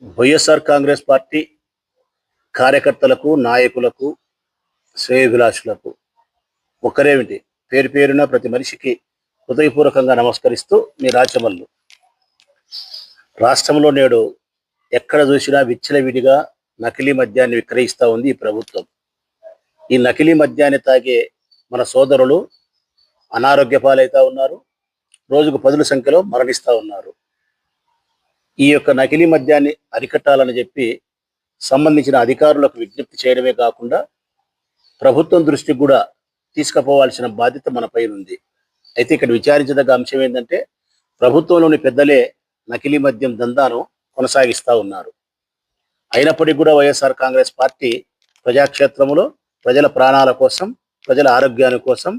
YSR Congress party కార్యకర్తలకు, నాయకులకు, శ్రేయోభిలాషులకు ఒక్కరేమిటి పేరు పేరున ప్రతి మనిషికి హృదయపూర్వకంగా నమస్కరిస్తూ మీ రాచమల్లు. రాష్ట్రంలో నేడు ఎక్కడ చూసినా విచ్చలవిడిగా నకిలీ మద్యాన్ని విక్రయిస్తూ ఉంది ఈ ప్రభుత్వం. ఈ నకిలీ మద్యాన్ని తాగే మన సోదరులు అనారోగ్య పాలవుతూ ఉన్నారు, రోజుకు పదుల సంఖ్యలో మరణిస్తూ ఉన్నారు. ఈ యొక్క నకిలీ మద్యాన్ని అరికట్టాలని చెప్పి సంబంధించిన అధికారులకు విజ్ఞప్తి చేయడమే కాకుండా ప్రభుత్వం దృష్టికి కూడా తీసుకుపోవాల్సిన బాధ్యత మనపై ఉంది. అయితే ఇక్కడ విచారించదగ్గ అంశం ఏంటంటే, ప్రభుత్వంలోని పెద్దలే నకిలీ మద్యం దందాను కొనసాగిస్తూ ఉన్నారు. అయినప్పటికీ కూడా వైఎస్ఆర్ కాంగ్రెస్ పార్టీ ప్రజాక్షేత్రంలో ప్రజల ప్రాణాల కోసం, ప్రజల ఆరోగ్యాని కోసం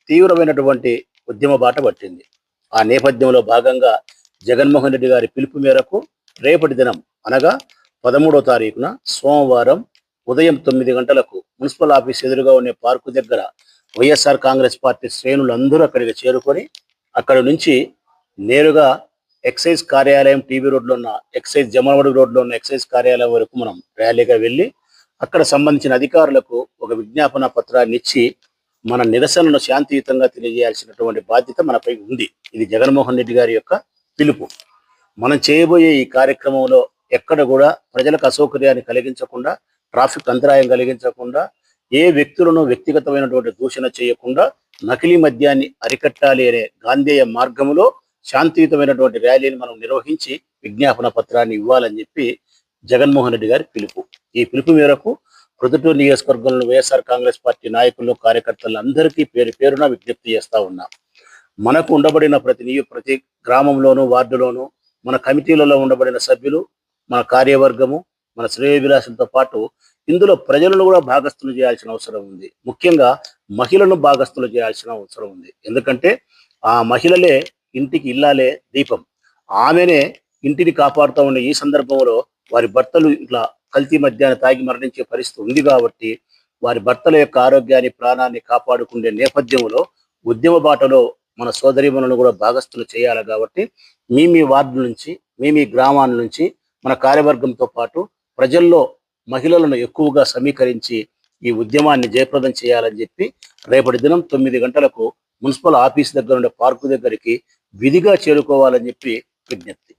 తీవ్రమైనటువంటి ఉద్యమ బాట పట్టింది. ఆ నేపథ్యంలో భాగంగా జగన్మోహన్ రెడ్డి గారి పిలుపు మేరకు రేపటి దినం అనగా 13వ తారీఖున సోమవారం ఉదయం 9 గంటలకు మున్సిపల్ ఆఫీస్ ఎదురుగా ఉండే పార్కు దగ్గర వైఎస్ఆర్ కాంగ్రెస్ పార్టీ శ్రేణులందరూ అక్కడికి చేరుకొని అక్కడి నుంచి నేరుగా ఎక్సైజ్ కార్యాలయం టీవీ రోడ్లో ఉన్న ఎక్సైజ్ జమలమడుగు రోడ్లో ఉన్న ఎక్సైజ్ కార్యాలయం వరకు మనం ర్యాలీగా వెళ్ళి అక్కడ సంబంధించిన అధికారులకు ఒక విజ్ఞాపన పత్రాన్ని ఇచ్చి మన నిరసనను శాంతియుతంగా తెలియజేయాల్సినటువంటి బాధ్యత మనపై ఉంది. ఇది జగన్మోహన్ రెడ్డి గారి యొక్క పిలుపు. మనం చేయబోయే ఈ కార్యక్రమంలో ఎక్కడ కూడా ప్రజలకు అసౌకర్యాన్ని కలిగించకుండా, ట్రాఫిక్ అంతరాయం కలిగించకుండా, ఏ వ్యక్తులను వ్యక్తిగతమైనటువంటి దూషణ చేయకుండా నకిలీ మద్యాన్ని అరికట్టాలి అనే గాంధేయ మార్గంలో శాంతియుతమైనటువంటి ర్యాలీని మనం నిర్వహించి విజ్ఞాపన పత్రాన్ని ఇవ్వాలని చెప్పి జగన్మోహన్ రెడ్డి గారి పిలుపు. ఈ పిలుపు మేరకు ప్రొద్దుటూరు నియోజకవర్గంలో వైఎస్ఆర్ కాంగ్రెస్ పార్టీ నాయకులు, కార్యకర్తలందరికీ పేరు పేరున విజ్ఞప్తి చేస్తూ ఉన్నాం. మనకు ఉండబడిన ప్రతి గ్రామంలోనూ, వార్డులోనూ మన కమిటీలలో ఉండబడిన సభ్యులు, మన కార్యవర్గము, మన శ్రేయోభిలాషులతో పాటు ఇందులో ప్రజలను కూడా భాగస్థులు చేయాల్సిన అవసరం ఉంది. ముఖ్యంగా మహిళలను భాగస్థులు చేయాల్సిన అవసరం ఉంది. ఎందుకంటే ఆ మహిళలే ఇంటికి ఇల్లాలే దీపం. ఆమెనే ఇంటిని కాపాడుతూ ఉండే ఈ సందర్భంలో వారి భర్తలు ఇట్లా కల్తీ మద్యాన్ని తాగి మరణించే పరిస్థితి ఉంది కాబట్టి వారి భర్తల యొక్క ఆరోగ్యాన్ని, ప్రాణాన్ని కాపాడుకునే నేపథ్యంలో ఉద్యమ బాటలో మన సోదరీమణులను కూడా భాగస్థులు చేయాలి. కాబట్టి మీ వార్డు నుంచి, మీ గ్రామాల నుంచి మన కార్యవర్గంతో పాటు ప్రజల్లో మహిళలను ఎక్కువగా సమీకరించి ఈ ఉద్యమాన్ని జయప్రదం చేయాలని చెప్పి రేపటి దినం 9 గంటలకు మున్సిపల్ ఆఫీస్ దగ్గర ఉండే పార్కు దగ్గరికి విధిగా చేరుకోవాలని చెప్పి విజ్ఞప్తి.